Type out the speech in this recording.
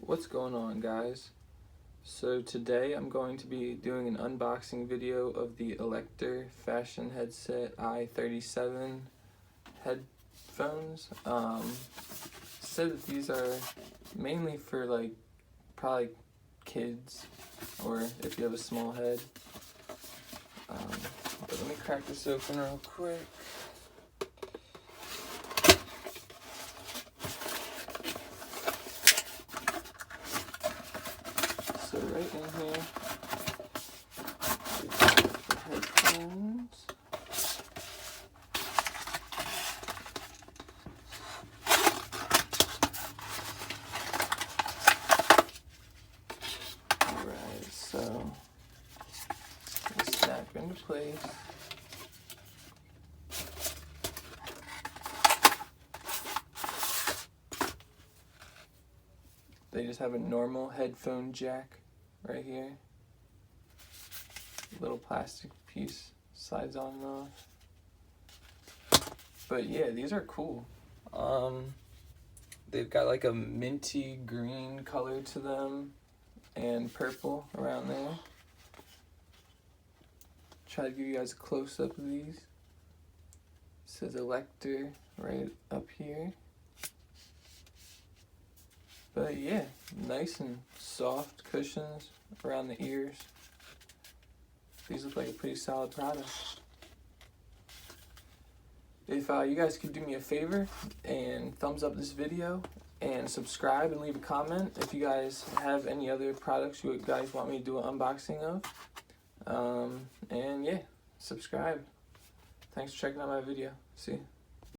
What's going on, guys? So today I'm going to be doing an unboxing video of the Elecder fashion headset i37 headphones. Said that these are mainly for probably kids or if you have a small head. But let me crack this open real quick. So right in here, we've got the headphones. Alright, so they snap into place. They just have a normal headphone jack right here. Little plastic piece slides on and off. But yeah, these are cool. They've got like a minty green color to them and purple around there. Try to give you guys a close-up of these. It says Elecder right up here. But yeah, nice and soft cushions around the ears. These look like a pretty solid product. If you guys could do me a favor and thumbs up this video and subscribe and leave a comment if you guys have any other products you guys want me to do an unboxing of. And yeah, subscribe. Thanks for checking out my video. See you.